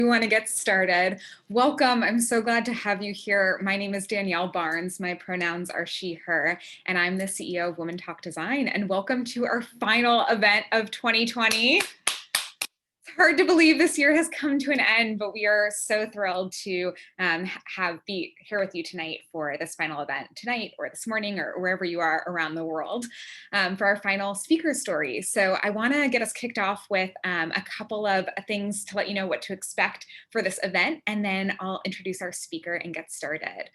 We want to get started. Welcome. I'm so glad to have you here. My name is Danielle Barnes. My pronouns are she, her, and I'm the CEO of Women Talk Design. And welcome to our final event of 2020. It's hard to believe this year has come to an end, but we are so thrilled to be here with you tonight for this final event tonight or this morning or wherever you are around the world for our final speaker story. So I want to get us kicked off with a couple of things to let you know what to expect for this event, and then I'll introduce our speaker and get started.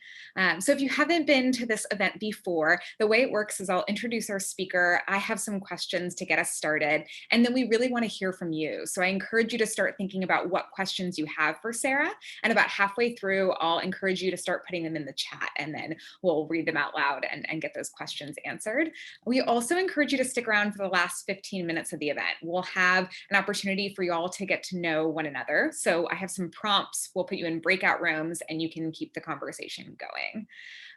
So if you haven't been to this event before, the way it works is I'll introduce our speaker. I have some questions to get us started, and then we really want to hear from you. So I encourage you to start thinking about what questions you have for Sarah, and about halfway through, I'll encourage you to start putting them in the chat, and then we'll read them out loud and get those questions answered. We also encourage you to stick around for the last 15 minutes of the event. We'll have an opportunity for you all to get to know one another. So I have some prompts. We'll put you in breakout rooms and you can keep the conversation going.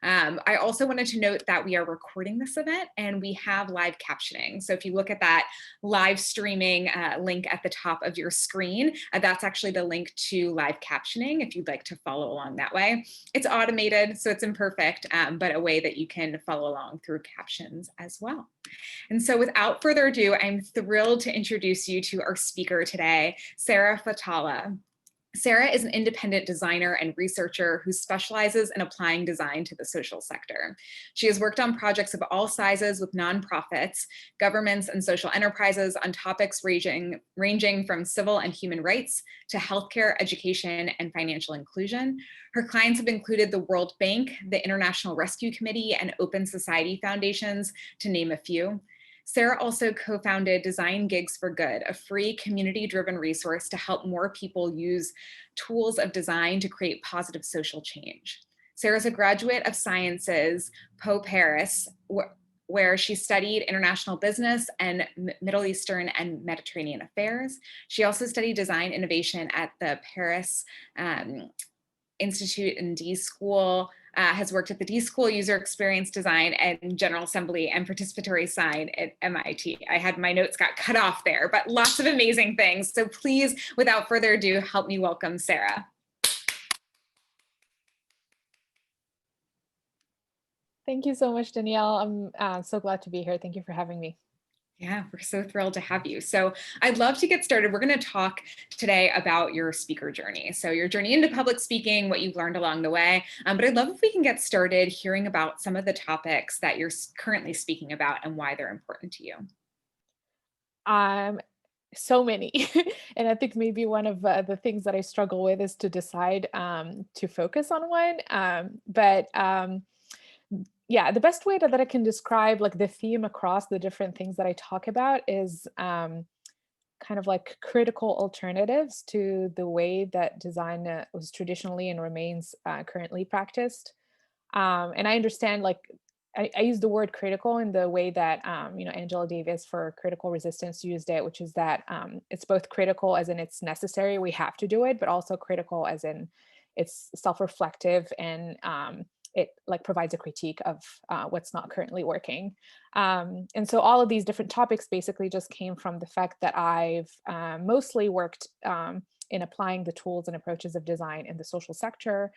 I also wanted to note that we are recording this event and we have live captioning. So if you look at that live streaming link at the top of your screen, that's actually the link to live captioning if you'd like to follow along that way. It's automated, so it's imperfect, but a way that you can follow along through captions as well. And so without further ado, I'm thrilled to introduce you to our speaker today, Sarah Fathallah. Sarah is an independent designer and researcher who specializes in applying design to the social sector. She has worked on projects of all sizes with nonprofits, governments, and social enterprises on topics ranging from civil and human rights to healthcare, education, and financial inclusion. Her clients have included the World Bank, the International Rescue Committee, and Open Society Foundations, to name a few. Sarah also co-founded Design Gigs for Good, a free community-driven resource to help more people use tools of design to create positive social change. Sarah's a graduate of sciences, Po Paris, where she studied international business and Middle Eastern and Mediterranean affairs. She also studied design innovation at the Paris Institute and D School, has worked at the D School, User Experience Design, and General Assembly and Participatory Design at MIT. I had my notes got cut off there, but lots of amazing things. So please, without further ado, help me welcome Sarah. Thank you so much, Danielle. I'm so glad to be here. Thank you for having me. Yeah, we're so thrilled to have you. So I'd love to get started. We're going to talk today about your speaker journey. So your journey into public speaking, what you've learned along the way. But I'd love if we can get started hearing about some of the topics that you're currently speaking about and why they're important to you. So many. And I think maybe one of the things that I struggle with is to decide to focus on one. Yeah, the best way that I can describe like the theme across the different things that I talk about is kind of like critical alternatives to the way that design was traditionally and remains currently practiced. And I understand like I use the word critical in the way that Angela Davis for critical resistance used it, which is that it's both critical as in it's necessary, we have to do it, but also critical as in it's self-reflective and it like provides a critique of what's not currently working. And so all of these different topics basically just came from the fact that I've mostly worked in applying the tools and approaches of design in the social sector,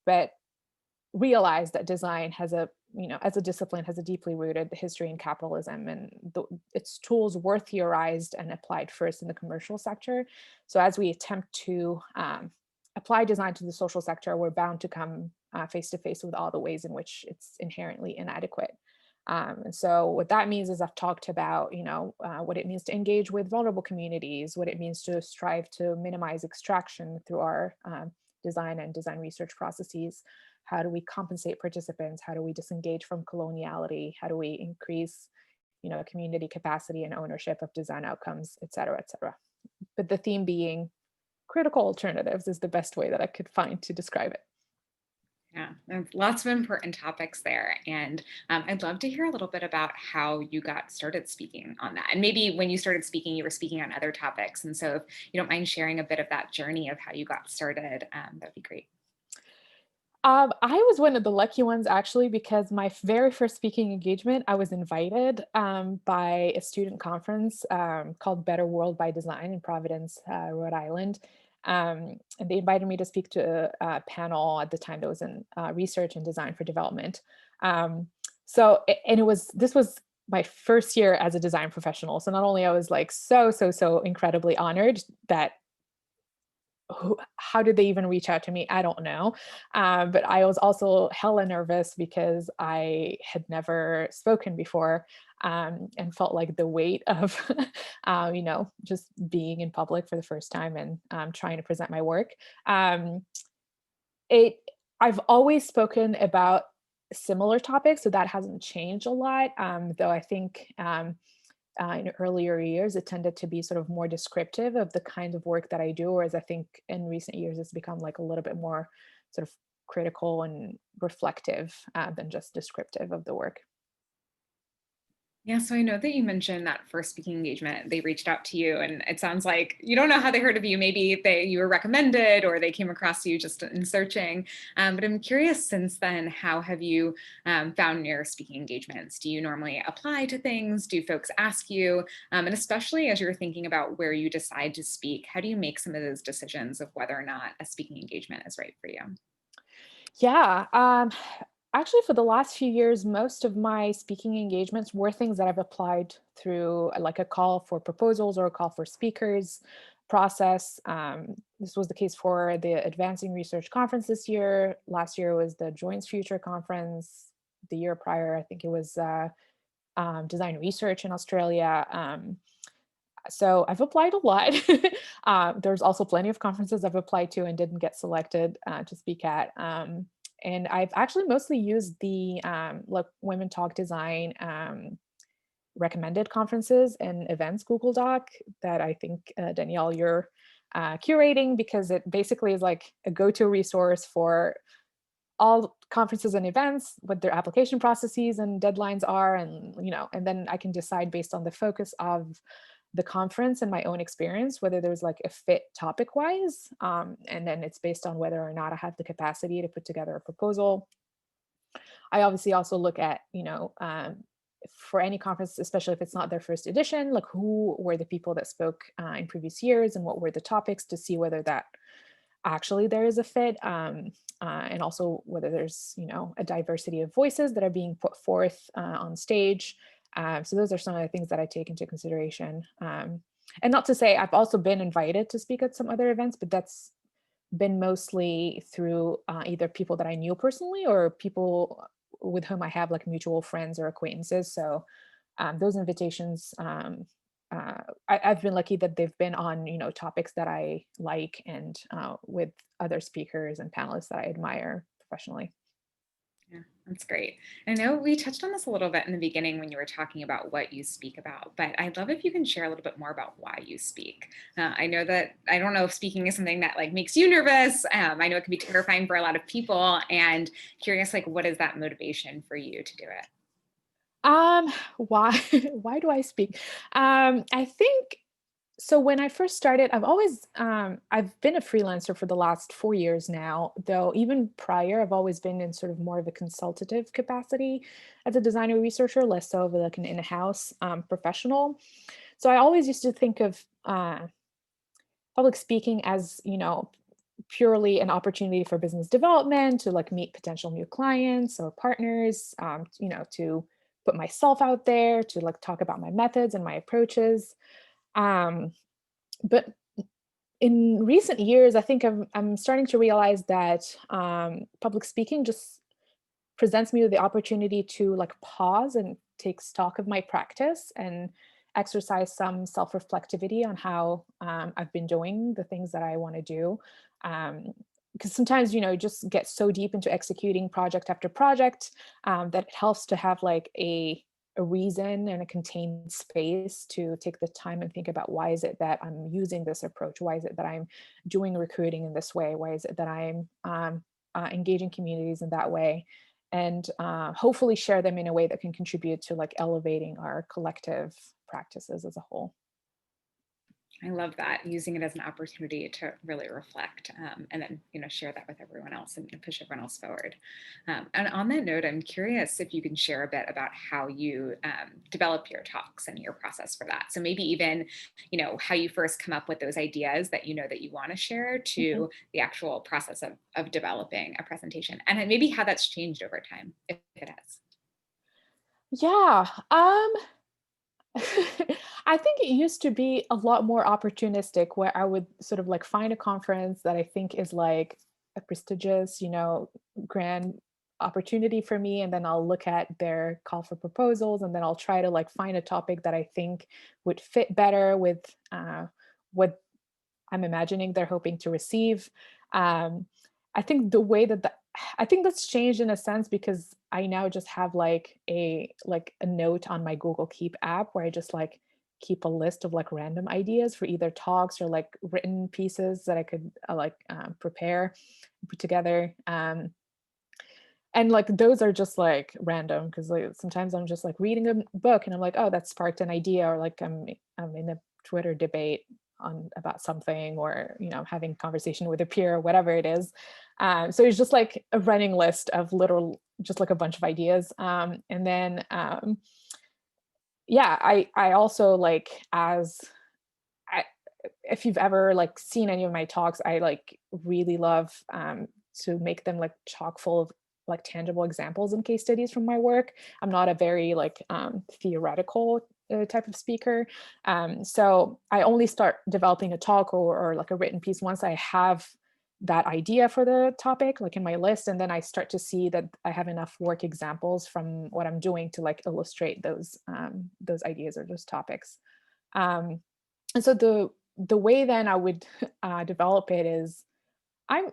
but realized that design has as a discipline has a deeply rooted history in capitalism, and its tools were theorized and applied first in the commercial sector. So as we attempt to apply design to the social sector, we're bound to come face to face with all the ways in which it's inherently inadequate. And so what that means is I've talked about, what it means to engage with vulnerable communities, what it means to strive to minimize extraction through our design and design research processes. How do we compensate participants? How do we disengage from coloniality? How do we increase, community capacity and ownership of design outcomes, et cetera, et cetera. But the theme being critical alternatives is the best way that I could find to describe it. Yeah, there's lots of important topics there. And I'd love to hear a little bit about how you got started speaking on that. And maybe when you started speaking, you were speaking on other topics. And so if you don't mind sharing a bit of that journey of how you got started, that'd be great. I was one of the lucky ones, actually, because my very first speaking engagement, I was invited by a student conference called Better World by Design in Providence, Rhode Island. And they invited me to speak to a panel at the time that was in research and design for development. And this was my first year as a design professional. So not only I was like so incredibly honored that how did they even reach out to me? I don't know. But I was also hella nervous because I had never spoken before, and felt like the weight of, just being in public for the first time and trying to present my work. Um, it I've always spoken about similar topics, so that hasn't changed a lot. Though I think in earlier years, it tended to be sort of more descriptive of the kind of work that I do, whereas I think in recent years it's become like a little bit more sort of critical and reflective than just descriptive of the work. Yeah, so I know that you mentioned that first speaking engagement, they reached out to you, and it sounds like you don't know how they heard of you. Maybe you were recommended, or they came across you just in searching. But I'm curious, since then, how have you found your speaking engagements? Do you normally apply to things? Do folks ask you? And especially as you're thinking about where you decide to speak, how do you make some of those decisions of whether or not a speaking engagement is right for you? Yeah. Actually, for the last few years, most of my speaking engagements were things that I've applied through like a call for proposals or a call for speakers process. This was the case for the Advancing Research Conference this year. Last year was the Joins Future Conference. The year prior, I think it was Design Research in Australia. So I've applied a lot. There's also plenty of conferences I've applied to and didn't get selected to speak at. And I've actually mostly used the like Women Talk Design recommended conferences and events Google Doc that I think Danielle, you're curating, because it basically is like a go-to resource for all conferences and events, what their application processes and deadlines are, and then I can decide based on the focus of the conference and my own experience whether there's like a fit topic wise, and then it's based on whether or not I have the capacity to put together a proposal. I obviously also look at, for any conference, especially if it's not their first edition, like who were the people that spoke in previous years and what were the topics, to see whether that actually there is a fit, and also whether there's a diversity of voices that are being put forth on stage. So those are some of the things that I take into consideration. And not to say I've also been invited to speak at some other events, but that's been mostly through either people that I knew personally or people with whom I have like mutual friends or acquaintances. So those invitations, I've been lucky that they've been on topics that I like, and with other speakers and panelists that I admire professionally. Yeah, that's great. I know we touched on this a little bit in the beginning when you were talking about what you speak about, but I'd love if you can share a little bit more about why you speak. I know that I don't know if speaking is something that like makes you nervous. I know it can be terrifying for a lot of people, and curious, like, what is that motivation for you to do it? Why why do I speak? I think so. When I first started, I've been a freelancer for the last 4 years now, though even prior I've always been in sort of more of a consultative capacity as a designer researcher, less so of like an in-house professional. So I always used to think of public speaking as purely an opportunity for business development, to like meet potential new clients or partners, to put myself out there, to like talk about my methods and my approaches. um, but in recent years, I think I'm starting to realize that public speaking just presents me with the opportunity to like pause and take stock of my practice and exercise some self-reflectivity on how I've been doing the things that I want to do. Because sometimes, you just get so deep into executing project after project, that it helps to have like a reason and a contained space to take the time and think about, why is it that I'm using this approach? Why is it that I'm doing recruiting in this way? Why is it that I'm engaging communities in that way? And hopefully share them in a way that can contribute to like elevating our collective practices as a whole. I love that, using it as an opportunity to really reflect, and then share that with everyone else and push everyone else forward. And on that note, I'm curious if you can share a bit about how you develop your talks and your process for that. So maybe even how you first come up with those ideas that that you want to share Mhm. to the actual process of developing a presentation, and then maybe how that's changed over time, if it has. Yeah. I think it used to be a lot more opportunistic where I would sort of like find a conference that I think is like a prestigious, grand opportunity for me. And then I'll look at their call for proposals and then I'll try to like find a topic that I think would fit better with what I'm imagining they're hoping to receive. Um, I think the way that I think that's changed in a sense because I now just have like a note on my Google Keep app where I just like keep a list of like random ideas for either talks or like written pieces that I could prepare, put together. And like those are just like random because like sometimes I'm just like reading a book and I'm like, oh, that sparked an idea, or like I'm in a Twitter debate on about something, or having conversation with a peer or whatever it is. So it's just like a running list of little, just like a bunch of ideas. And then yeah, I also like as I, if you've ever like seen any of my talks, I like really love to make them like chock full of like tangible examples and case studies from my work. I'm not a very like theoretical type of speaker. So I only start developing a talk or like a written piece once I have that idea for the topic like in my list, and then I start to see that I have enough work examples from what I'm doing to like illustrate those ideas or those topics. um, and so the way then I would develop it is I'm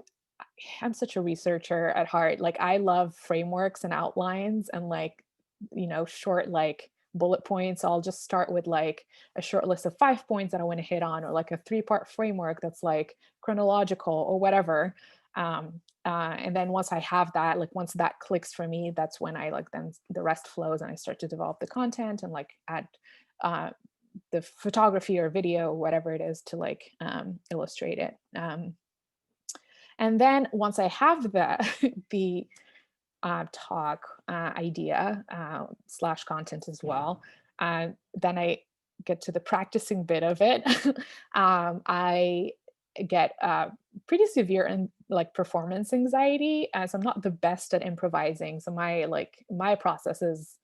I'm such a researcher at heart. Like I love frameworks and outlines and like short like bullet points. I'll just start with like a short list of 5 points that I want to hit on, or like a 3-part framework that's like chronological or whatever. And then once I have that, like once that clicks for me, that's when I like then the rest flows and I start to develop the content and like add uh, the photography or video, whatever it is, to like illustrate it. And then once I have the talk idea slash content as well, then I get to the practicing bit of it. I get pretty severe and like performance anxiety, as I'm not the best at improvising. So my process is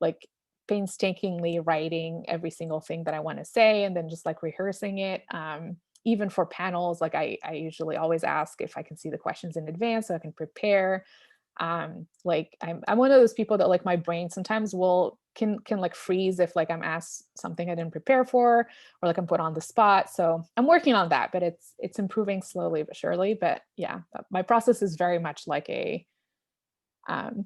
like painstakingly writing every single thing that I want to say and then just like rehearsing it. Even for panels, like I usually always ask if I can see the questions in advance so I can prepare. Like I'm one of those people that like my brain sometimes will can like freeze if like I'm asked something I didn't prepare for, or like I'm put on the spot. So I'm working on that, but it's improving slowly but surely. But yeah, my process is very much like a um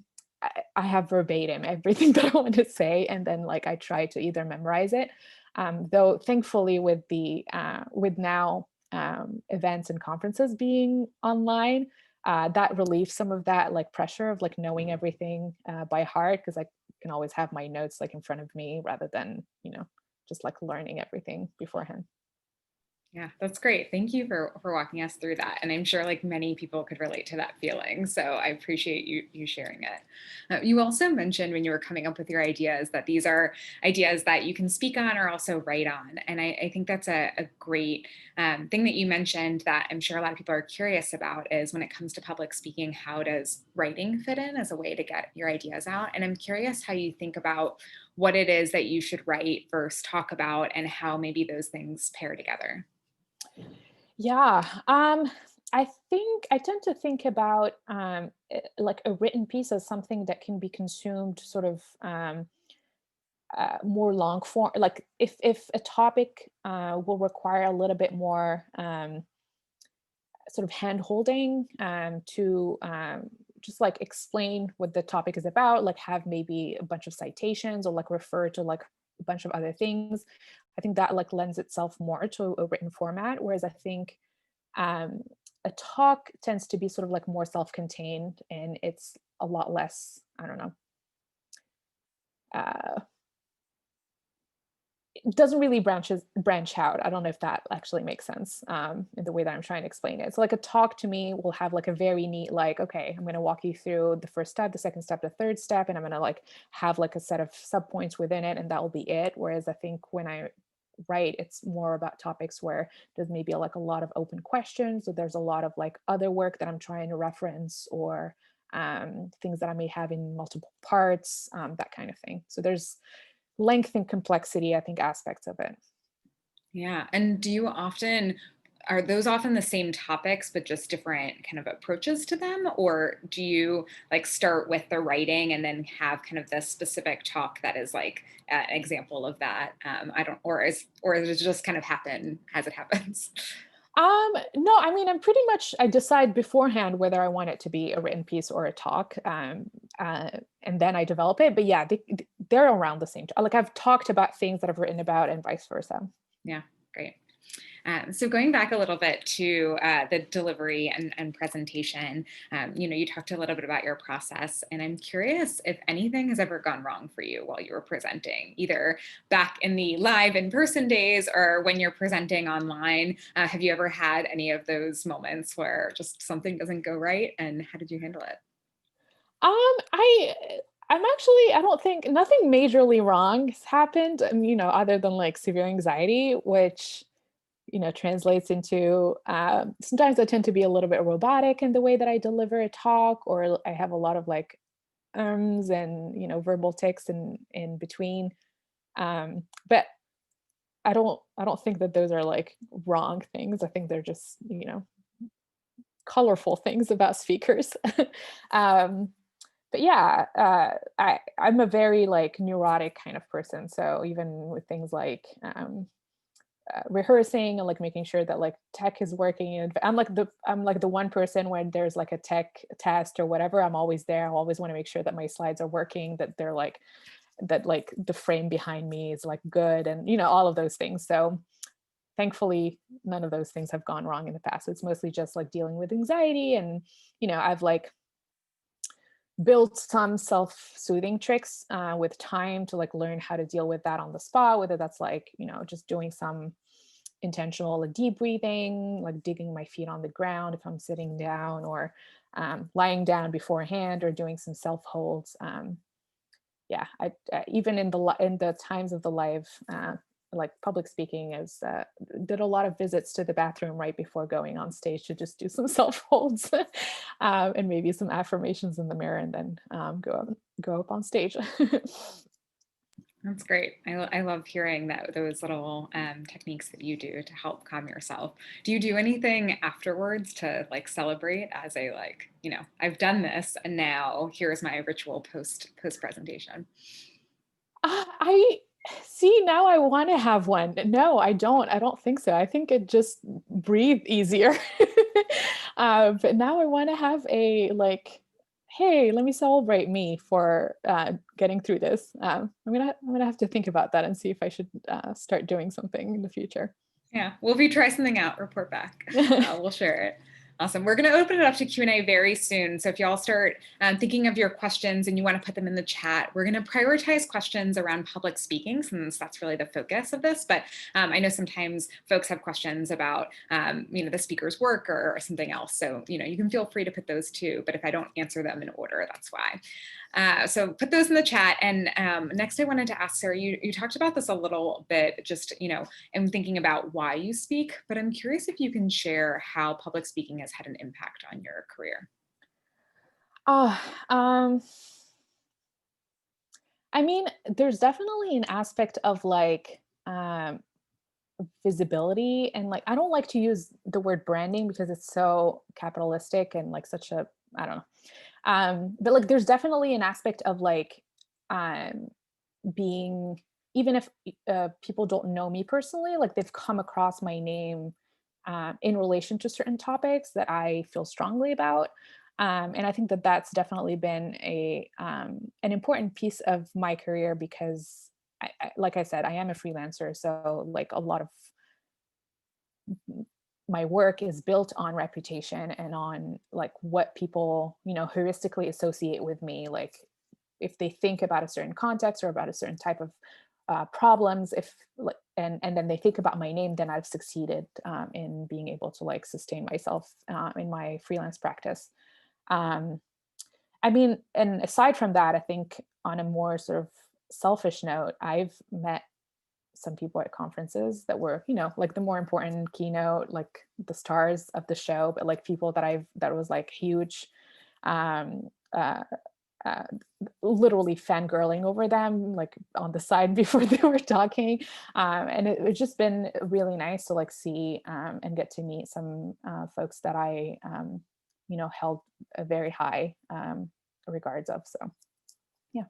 I have verbatim everything that I want to say, and then like I try to either memorize it. Though thankfully with now events and conferences being online, that relieves some of that like pressure of like knowing everything by heart, because I can always have my notes like in front of me rather than just like learning everything beforehand. Yeah, that's great. Thank you for walking us through that. And I'm sure like many people could relate to that feeling. So I appreciate you sharing it. You also mentioned when you were coming up with your ideas that these are ideas that you can speak on or also write on. And I think that's a great thing that you mentioned that I'm sure a lot of people are curious about is when it comes to public speaking, how does writing fit in as a way to get your ideas out? And I'm curious how you think about what it is that you should write versus talk about and how maybe those things pair together. Yeah, I think I tend to think about like a written piece as something that can be consumed sort of more long form. Like if a topic will require a little bit more sort of hand holding to just like explain what the topic is about, like have maybe a bunch of citations or like refer to like a bunch of other things. I think that like lends itself more to a written format, whereas I think um, a talk tends to be sort of like more self-contained and it's a lot less, I don't know, uh, it doesn't really branch out. I don't know if that actually makes sense in the way that I'm trying to explain it. So like a talk to me will have like a very neat, like, okay, I'm going to walk you through the first step, the second step, the third step, and I'm going to like have like a set of subpoints within it, and that will be it. Whereas I think when I write, it's more about topics where there's maybe like a lot of open questions, or there's a lot of like other work that I'm trying to reference, or things that I may have in multiple parts, that kind of thing. So there's length and complexity, I think, aspects of it. Yeah. And do you often, are those often the same topics, but just different kind of approaches to them? Or do you like start with the writing and then have kind of this specific talk that is like an example of that? I don't, or does it just kind of happen as it happens? No, I mean, I decide beforehand whether I want it to be a written piece or a talk, and then I develop it. But yeah, they're around the same. Like I've talked about things that I've written about, and vice versa. Yeah, great. So going back a little bit to the delivery and presentation, you talked a little bit about your process, and I'm curious if anything has ever gone wrong for you while you were presenting, either back in the live in-person days or when you're presenting online. Have you ever had any of those moments where just something doesn't go right, and how did you handle it? I I don't think nothing majorly wrong has happened, other than like severe anxiety, which translates into sometimes I tend to be a little bit robotic in the way that I deliver a talk, or I have a lot of like ums and verbal tics in between. But I don't think that those are like wrong things. I think they're just colorful things about speakers. um, but yeah, I'm a very like neurotic kind of person. So even with things like rehearsing and like making sure that like tech is working, and I'm like the one person when there's like a tech test or whatever, I'm always there. I always want to make sure that my slides are working, that they're like that like the frame behind me is like good, and all of those things. So thankfully none of those things have gone wrong in the past. It's mostly just like dealing with anxiety, and I've like built some self-soothing tricks with time to like learn how to deal with that on the spot, whether that's like just doing some intentional like deep breathing, like digging my feet on the ground if I'm sitting down, or lying down beforehand, or doing some self holds. Yeah, even in the times of the live like public speaking, is did a lot of visits to the bathroom right before going on stage to just do some self holds, and maybe some affirmations in the mirror, and then go up on stage. That's great. I love hearing that those little techniques that you do to help calm yourself. Do you do anything afterwards to like celebrate as a like, I've done this and now here's my ritual post presentation? I see, now I want to have one. No, I don't think so. I think it just breathe easier. But now I want to have a like, hey, let me celebrate me for getting through this. I'm gonna have to think about that and see if I should start doing something in the future. Yeah. Well, if you try something out, report back. We'll share it. Awesome. We're going to open it up to Q&A very soon. So if y'all start thinking of your questions and you want to put them in the chat, we're going to prioritize questions around public speaking, since that's really the focus of this. But I know sometimes folks have questions about, the speaker's work or something else. So, you can feel free to put those too. But if I don't answer them in order, that's why. So put those in the chat. And next I wanted to ask Sarah, you talked about this a little bit, just, and thinking about why you speak, but I'm curious if you can share how public speaking has had an impact on your career. Oh, I mean, there's definitely an aspect of like visibility, and like I don't like to use the word branding because it's so capitalistic and like such a, I don't know. But like there's definitely an aspect of like um being, even if people don't know me personally, like they've come across my name in relation to certain topics that I feel strongly about. And I think that that's definitely been an important piece of my career, because like I said, I am a freelancer. So like a lot of my work is built on reputation and on like what people, heuristically associate with me. Like if they think about a certain context or about a certain type of problems, if like, and then they think about my name, then I've succeeded in being able to like sustain myself in my freelance practice. Um, I mean, and aside from that, I think on a more sort of selfish note, I've met some people at conferences that were, like the more important keynote, like the stars of the show, but like people that was like huge, um, uh, uh, literally fangirling over them, like on the side before they were talking. And it's just been really nice to like see and get to meet some folks that I, held a very high regards of. So, yeah.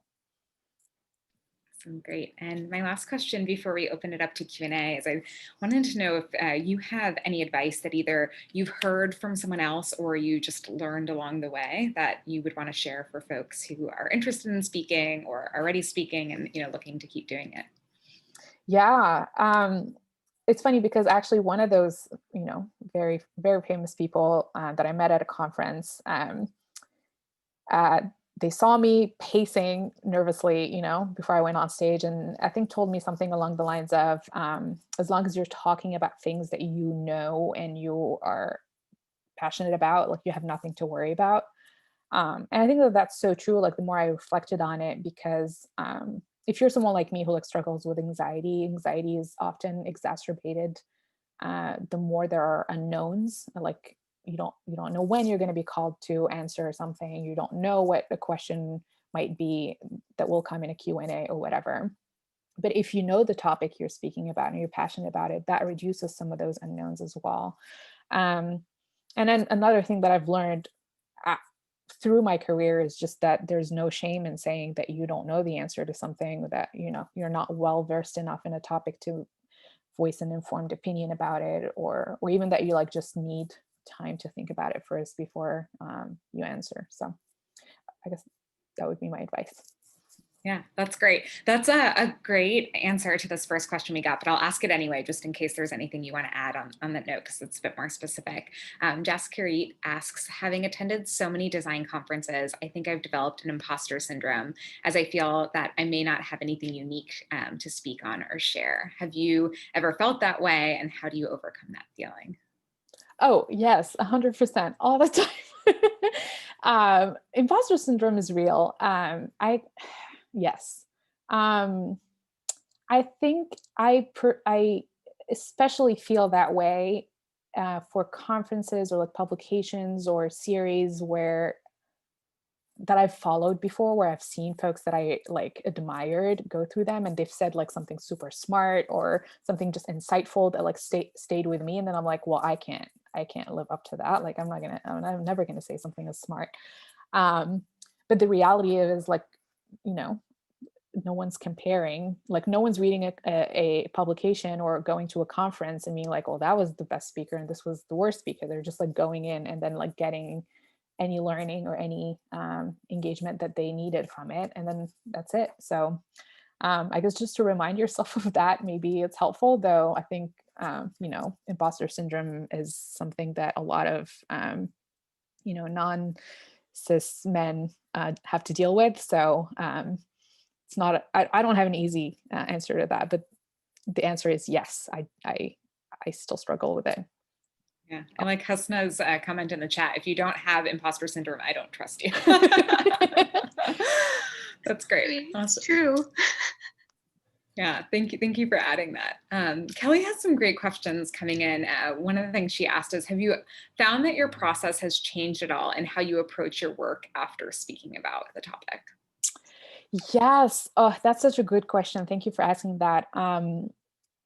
Awesome, great. And my last question before we open it up to Q&A is I wanted to know if you have any advice that either you've heard from someone else or you just learned along the way that you would want to share for folks who are interested in speaking or already speaking and looking to keep doing it. Yeah. It's funny because actually one of those, very, very famous people that I met at a conference, uh, they saw me pacing nervously, before I went on stage, and I think told me something along the lines of, as long as you're talking about things that you know and you are passionate about, like you have nothing to worry about. And I think that that's so true. Like the more I reflected on it, because if you're someone like me who like struggles with anxiety is often exacerbated the more there are unknowns. Like you don't know when you're going to be called to answer something. You don't know what a question might be that will come in a Q&A or whatever. But if you know the topic you're speaking about and you're passionate about it, that reduces some of those unknowns as well. Um, and then another thing that I've learned uh, through my career is just that there's no shame in saying that you don't know the answer to something, that you're not well versed enough in a topic to voice an informed opinion about it, or even that you like just need time to think about it first before you answer. So I guess that would be my advice. Yeah, that's great. That's a great answer to this first question we got, but I'll ask it anyway, just in case there's anything you want to add on that note, because it's a bit more specific. Jess Curie asks, having attended so many design conferences, I think I've developed an imposter syndrome as I feel that I may not have anything unique to speak on or share. Have you ever felt that way, and how do you overcome that feeling? Oh yes, 100% all the time. Imposter syndrome is real. Yes. Um, I think I especially feel that way for conferences or like publications or series where that I've followed before, where I've seen folks that I like admired go through them, and they've said like something super smart or something just insightful that like stayed with me, and then I'm like, well, I can't live up to that. Like I'm never gonna say something as smart. Um, but the reality is like, you know, no one's comparing, like no one's reading a publication or going to a conference and being like, well, that was the best speaker and this was the worst speaker. They're just like going in and then like getting any learning or any engagement that they needed from it, and then that's it. So I guess just to remind yourself of that, maybe it's helpful. Though I think imposter syndrome is something that a lot of non cis men have to deal with. So it's not. I don't have an easy answer to that, but the answer is yes. I still struggle with it. Yeah, I like Hasna's comment in the chat. If you don't have imposter syndrome, I don't trust you. That's great. It's Awesome. true. Yeah, thank you. Thank you for adding that. Kelly has some great questions coming in. One of the things she asked is, have you found that your process has changed at all in how you approach your work after speaking about the topic? Yes. Oh, that's such a good question. Thank you for asking that.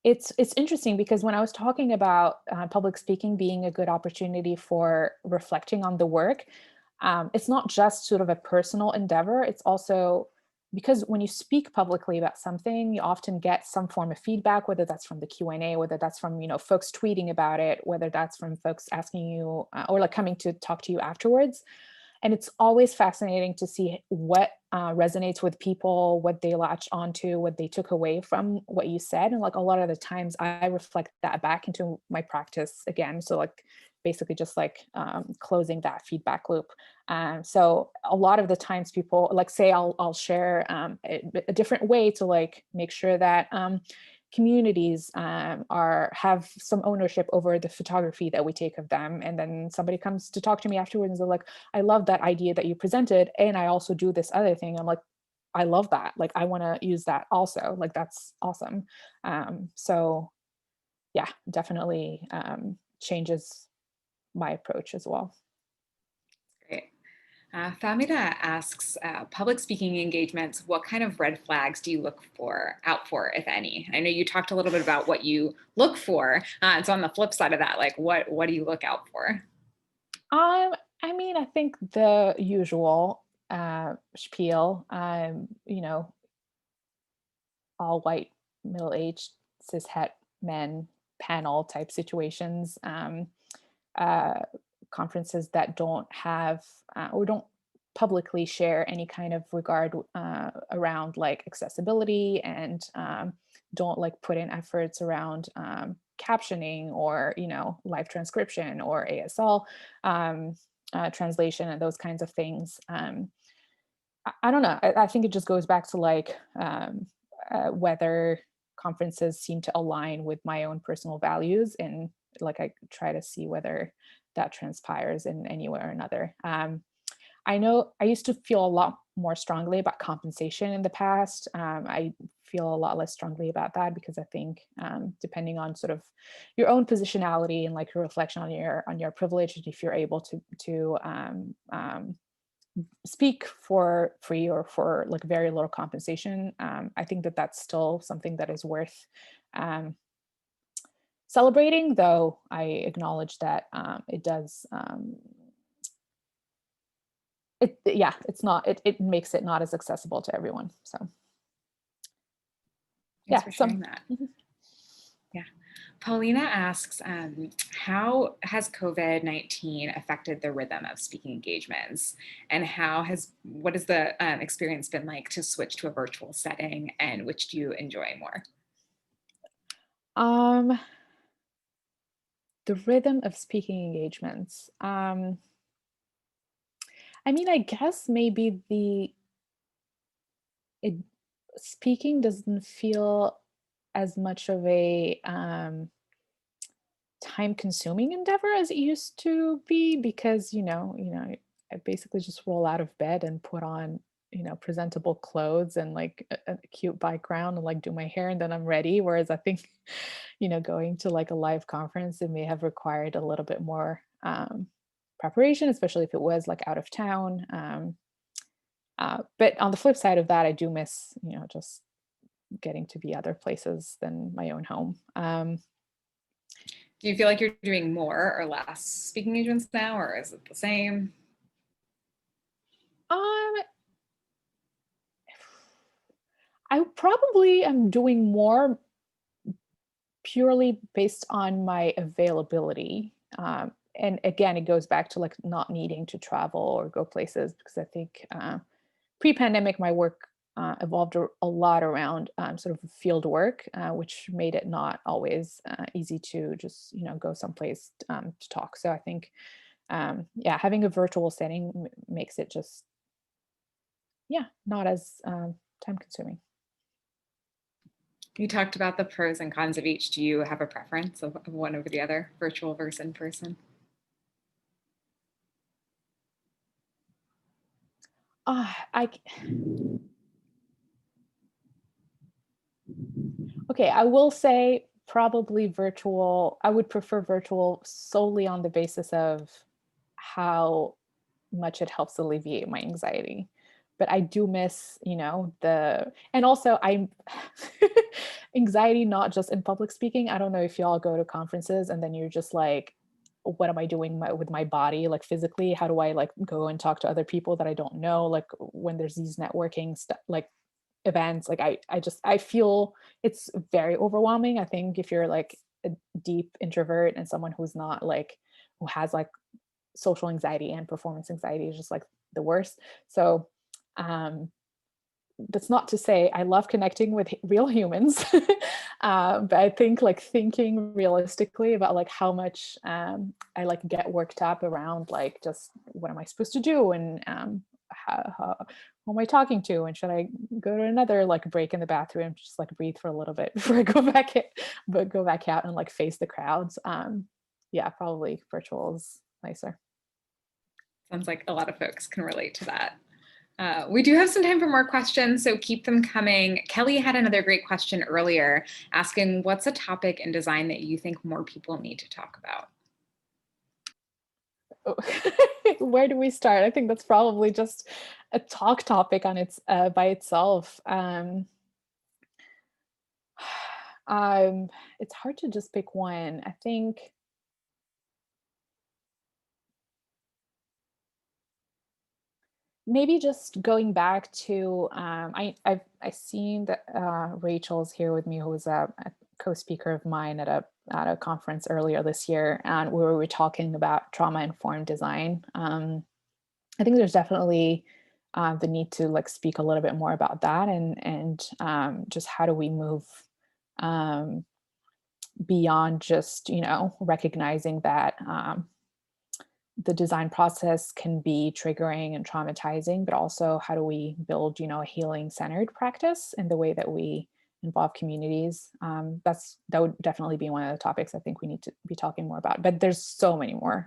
It's interesting because when I was talking about public speaking being a good opportunity for reflecting on the work, it's not just sort of a personal endeavor. It's also because when you speak publicly about something, you often get some form of feedback, whether that's from the Q&A, whether that's from folks tweeting about it, whether that's from folks asking you or like coming to talk to you afterwards. And it's always fascinating to see what resonates with people, what they latch onto, what they took away from what you said. And like a lot of the times I reflect that back into my practice again. So like basically just like closing that feedback loop. So a lot of the times people like say I'll share a different way to like make sure that communities have some ownership over the photography that we take of them, and then somebody comes to talk to me afterwards and they're like, I love that idea that you presented, and I also do this other thing. I'm like, I love that, like I want to use that also, like that's awesome. So yeah, definitely changes my approach as well. Great. Famida asks, public speaking engagements, what kind of red flags do you look out for, if any? I know you talked a little bit about what you look for. So on the flip side of that, like what do you look out for? I mean, I think the usual spiel, all white, middle-aged, cishet men panel type situations, uh, conferences that don't have or don't publicly share any kind of regard around like accessibility, and don't like put in efforts around captioning or live transcription or ASL translation and those kinds of things. I don't know. I think it just goes back to like whether conferences seem to align with my own personal values, and like I try to see whether that transpires in any way or another. I know I used to feel a lot more strongly about compensation in the past. I feel a lot less strongly about that because I think depending on sort of your own positionality and like your reflection on your privilege, and if you're able to speak for free or for like very little compensation, I think that that's still something that is worth um, celebrating. Though I acknowledge that it does. Yeah, it's not. It makes it not as accessible to everyone. So Thanks yeah, for some. sharing that. Mhm. Yeah. Paulina asks, how has COVID-19 affected the rhythm of speaking engagements? And what has the experience been like to switch to a virtual setting, and which do you enjoy more? Um, the rhythm of speaking engagements. I mean, I guess maybe it, speaking doesn't feel as much of a time consuming endeavor as it used to be, because I basically just roll out of bed and put on presentable clothes and like a cute background and like do my hair, and then I'm ready. Whereas I think going to like a live conference, it may have required a little bit more preparation, especially if it was like out of town. But on the flip side of that, I do miss just getting to be other places than my own home. Do you feel like you're doing more or less speaking engagements now, or is it the same? um I probably am doing more purely based on my availability. And again, it goes back to like not needing to travel or go places, because I think pre-pandemic, my work evolved a lot around sort of field work, which made it not always easy to just go someplace to talk. So I think yeah, having a virtual setting makes it just yeah not as time consuming. You talked about the pros and cons of each. Do you have a preference of one over the other, virtual versus in person? I Okay, I will say probably virtual. I would prefer virtual solely on the basis of how much it helps alleviate my anxiety. But I do miss, and also I'm anxiety, not just in public speaking. I don't know if y'all go to conferences and then you're just like, what am I doing with my body, like physically? How do I like go and talk to other people that I don't know? Like when there's these networking stuff, like events, like I feel it's very overwhelming. I think if you're like a deep introvert and someone who's not like who has like social anxiety and performance anxiety is just like the worst. So um that's not to say I love connecting with real humans. But I think like thinking realistically about like how much I like get worked up around like just what am I supposed to do, and who am I talking to, and should I go to another like break in the bathroom, just like breathe for a little bit before I go back in, but go back out and like face the crowds. Yeah, probably virtual is nicer. Sounds like a lot of folks can relate to that. We do have some time for more questions, so keep them coming. Kelly had another great question earlier asking, what's a topic in design that you think more people need to talk about? Oh, where do we start? I think that's probably just a talk topic on its by itself. Um, it's hard to just pick one. I think maybe just going back to I seen that Rachel's here with me, who was a co-speaker of mine at a conference earlier this year, and we were talking about trauma informed design. I think there's definitely the need to like speak a little bit more about that, and just how do we move um, beyond just recognizing that the design process can be triggering and traumatizing, but also how do we build a healing centered practice in the way that we involve communities. That would definitely be one of the topics I think we need to be talking more about, but there's so many more.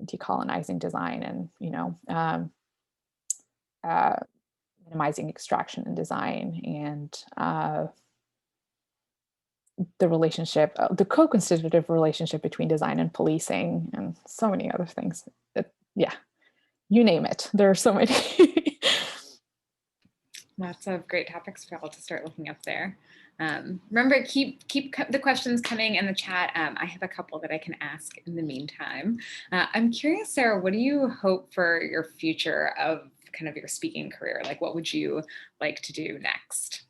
Decolonizing design, and uh, minimizing extraction in design, and the relationship, the co-constitutive relationship between design and policing, and so many other things. Yeah, you name it. There are so many. Lots of great topics for all to start looking up there. Remember, keep the questions coming in the chat. I have a couple that I can ask in the meantime. I'm curious, Sarah, what do you hope for your future of kind of your speaking career? Like, what would you like to do next?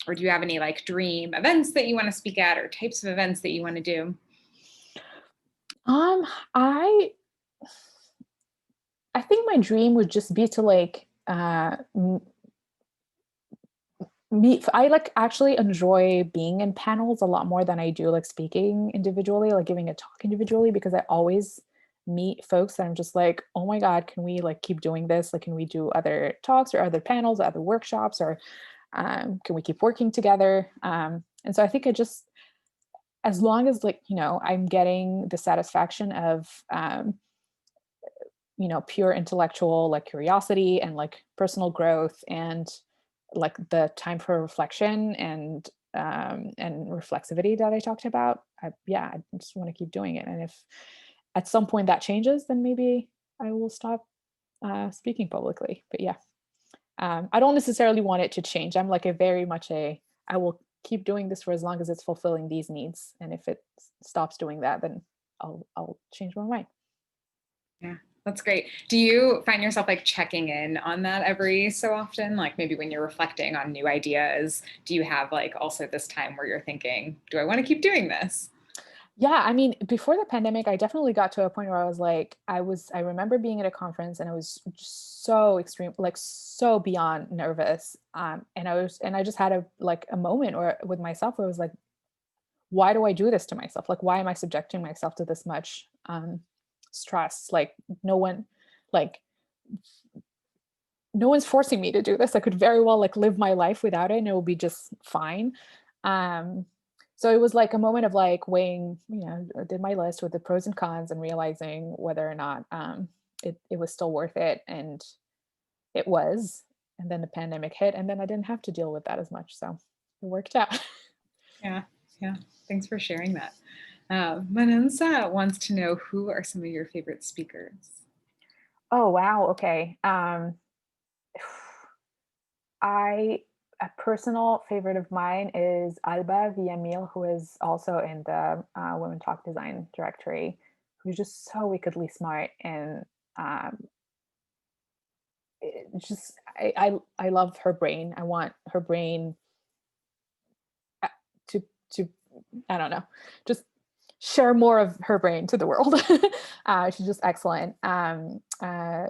Or do you have any like dream events that you want to speak at, or types of events that you want to do? um i I think my dream would just be to like I like actually enjoy being in panels a lot more than I do like speaking individually, like giving a talk individually, because I always meet folks that I'm just like, oh my God, can we like keep doing this? Like, can we do other talks or other panels, or other workshops, or can we keep working together? And so I think as long as like, I'm getting the satisfaction of, pure intellectual like curiosity and like personal growth, and like the time for reflection and reflexivity that I talked about. Yeah, I just want to keep doing it. And if at some point that changes, then maybe I will stop speaking publicly. But yeah, I don't necessarily want it to change. I'm like a very much I will keep doing this for as long as it's fulfilling these needs. And if it stops doing that, then I'll change my mind. Yeah, that's great. Do you find yourself like checking in on that every so often? Like maybe when you're reflecting on new ideas, do you have like also this time where you're thinking, do I want to keep doing this? Yeah, I mean, before the pandemic, I definitely got to a point where I was like, I remember being at a conference and I was just so extreme, like so beyond nervous. And I just had a moment where with myself where I was like, why do I do this to myself? Like, why am I subjecting myself to this much stress? Like, no one, like, no one's forcing me to do this. I could very well like live my life without it and it will be just fine. Um, so it was like a moment of like weighing, I did my list with the pros and cons and realizing whether or not it was still worth it. And it was. And then the pandemic hit, and then I didn't have to deal with that as much. So it worked out. Yeah, yeah. Thanks for sharing that. Manensa wants to know, who are some of your favorite speakers? Oh, wow. Okay. I A personal favorite of mine is Alba Villamil, who is also in the Women Talk Design directory, who's just so wickedly smart, and um, just I love her brain. I want her brain uh, to I don't know, just share more of her brain to the world. She's just excellent. A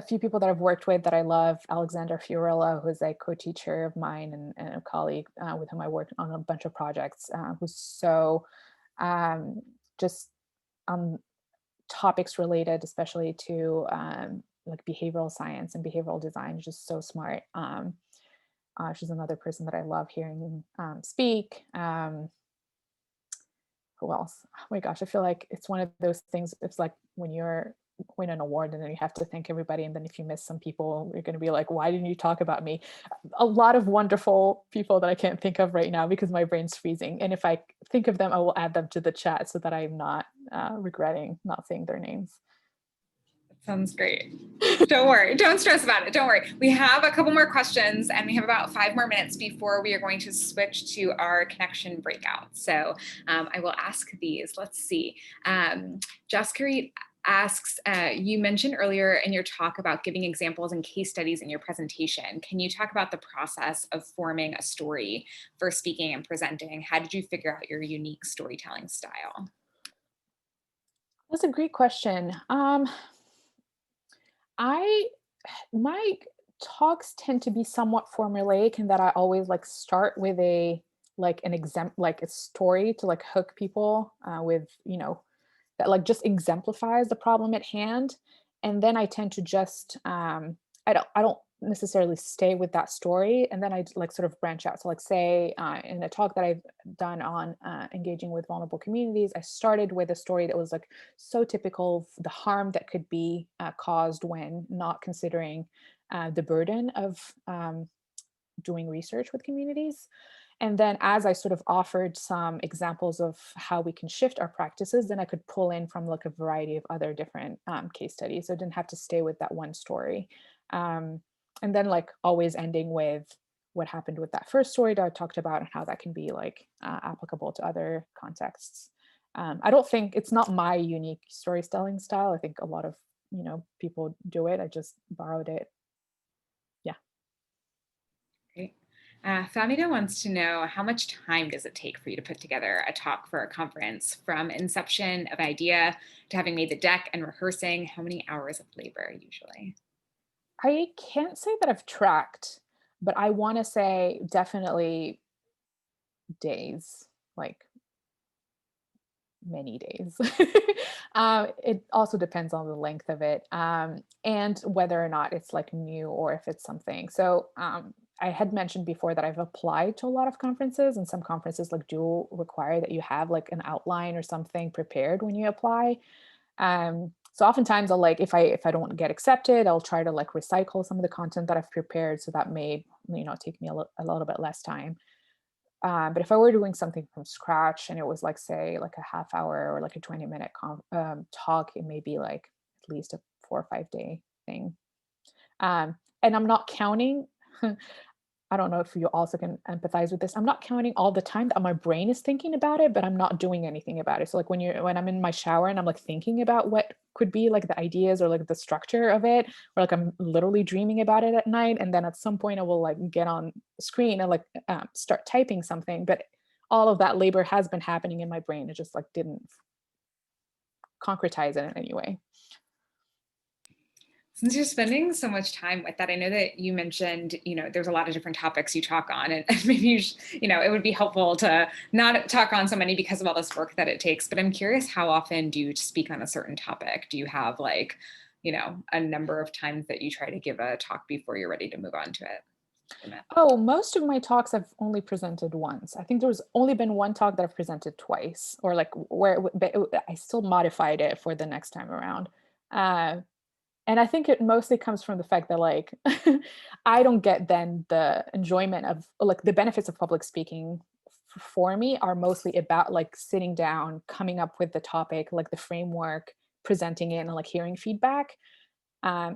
few people that I've worked with that I love, Alexander Fiorilla, who's a co-teacher of mine and a colleague with whom I worked on a bunch of projects, who's so just on topics related, especially to like behavioral science and behavioral design, just so smart. She's another person that I love hearing speak. Who else? Oh my gosh, I feel like it's one of those things. It's like when you're win an award and then you have to thank everybody, and then if you miss some people, you're going to be like, "Why didn't you talk about me?" A lot of wonderful people that I can't think of right now because my brain's freezing. And if I think of them, I will add them to the chat so that I'm not regretting not saying their names. Sounds great. Don't worry. Don't stress about it. Don't worry. We have a couple more questions and we have about 5 more minutes before we are going to switch to our connection breakout. So I will ask these. Let's see. Jaskarit asks, you mentioned earlier in your talk about giving examples and case studies in your presentation. Can you talk about the process of forming a story for speaking and presenting? How did you figure out your unique storytelling style? That's a great question. I my talks tend to be somewhat formulaic in that I always like start with a like an example, like a story to like hook people with, that like just exemplifies the problem at hand. And then I tend to just I don't necessarily stay with that story, and then I like sort of branch out. So like say in a talk that I've done on engaging with vulnerable communities, I started with a story that was like so typical of the harm that could be caused when not considering the burden of doing research with communities. And then as I sort of offered some examples of how we can shift our practices, then I could pull in from like a variety of other different case studies. So I didn't have to stay with that one story. Um, and then like always ending with what happened with that first story that I talked about and how that can be like applicable to other contexts. I don't think it's not my unique storytelling style. I think a lot of, people do it. I just borrowed it. Yeah. Great. Famida wants to know, how much time does it take for you to put together a talk for a conference, from inception of idea to having made the deck and rehearsing? How many hours of labor usually? I can't say that I've tracked, but I want to say definitely days, like many days. It also depends on the length of it, and whether or not it's like new or if it's something. So I had mentioned before that I've applied to a lot of conferences, and some conferences like do require that you have like an outline or something prepared when you apply. So oftentimes I'll like if I don't get accepted, I'll try to like recycle some of the content that I've prepared, so that may take me a little bit less time. But if I were doing something from scratch and it was like, say, like a half hour or like a 20-minute talk, it may be like at least a 4 or 5 day thing. And I'm not counting. I don't know if you also can empathize with this. I'm not counting all the time that my brain is thinking about it, but I'm not doing anything about it. So like when I'm in my shower and I'm like thinking about what could be like the ideas or like the structure of it, or like I'm literally dreaming about it at night, and then at some point I will like get on the screen and like start typing something. But all of that labor has been happening in my brain. It just like didn't concretize it in any way. Since you're spending so much time with that, I know that you mentioned, there's a lot of different topics you talk on, and maybe it would be helpful to not talk on so many because of all this work that it takes. But I'm curious, how often do you speak on a certain topic? Do you have like, a number of times that you try to give a talk before you're ready to move on to it? Oh, most of my talks I've only presented once. I think there's only been one talk that I've presented twice, or like but I still modified it for the next time around. Uh, and I think it mostly comes from the fact that like I don't get then the enjoyment of like the benefits of public speaking for me are mostly about like sitting down, coming up with the topic, like the framework, presenting it, and like hearing feedback.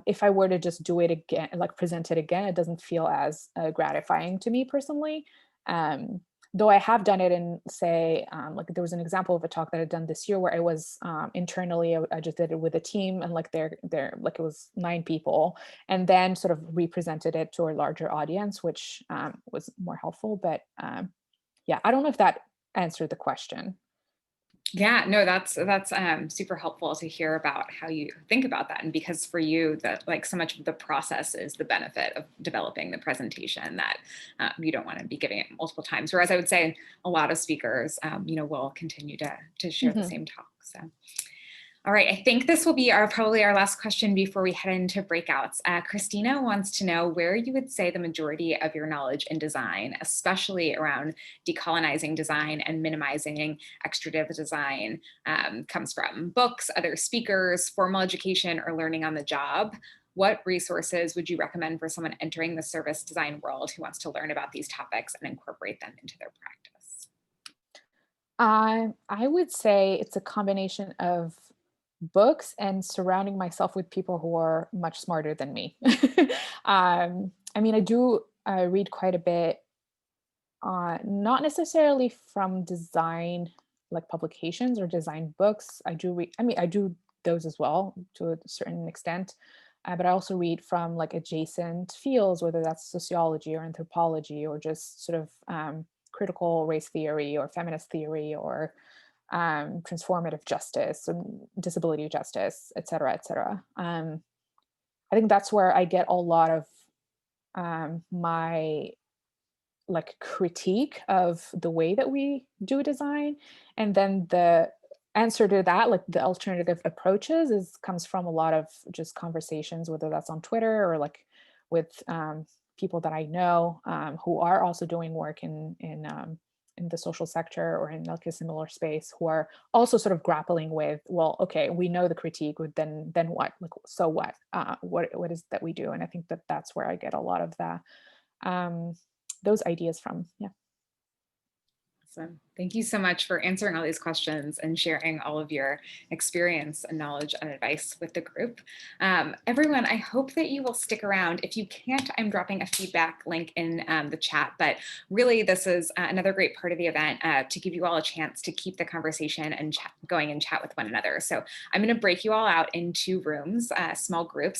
If I were to just do it again, like present it again, it doesn't feel as gratifying to me personally. Um, though I have done it in, say, like there was an example of a talk that I'd done this year where I was internally, I just did it with a team, and like they're like it was 9 people, and then sort of represented it to a larger audience, which was more helpful. But yeah, I don't know if that answered the question. Yeah, no, that's super helpful to hear about how you think about that. And because for you, that like so much of the process is the benefit of developing the presentation that you don't want to be giving it multiple times. Whereas I would say a lot of speakers, will continue to share the Mhm. same talk. So. All right, I think this will be probably our last question before we head into breakouts. Christina wants to know where you would say the majority of your knowledge in design, especially around decolonizing design and minimizing extractive design, comes from. Books, other speakers, formal education, or learning on the job. What resources would you recommend for someone entering the service design world who wants to learn about these topics and incorporate them into their practice? I would say it's a combination of books and surrounding myself with people who are much smarter than me. I mean, I do read quite a bit, not necessarily from design like publications or design books. I do read, I mean, I do those as well to a certain extent. But I also read from like adjacent fields, whether that's sociology or anthropology or just sort of critical race theory or feminist theory or transformative justice and disability justice, et cetera, et cetera. I think that's where I get a lot of my like critique of the way that we do design, and then the answer to that, like the alternative approaches, is comes from a lot of just conversations, whether that's on Twitter or like with people that I know who are also doing work in the social sector or in like a similar space, who are also sort of grappling with, well, okay, we know the critique, but then what, like so what is that we do. And I think that that's where I get a lot of the um those ideas from. Yeah. Awesome. Thank you so much for answering all these questions and sharing all of your experience and knowledge and advice with the group. Everyone, I hope that you will stick around. If you can't, I'm dropping a feedback link in the chat, but really this is another great part of the event to give you all a chance to keep the conversation and going and chat with one another. So I'm going to break you all out into rooms, small groups.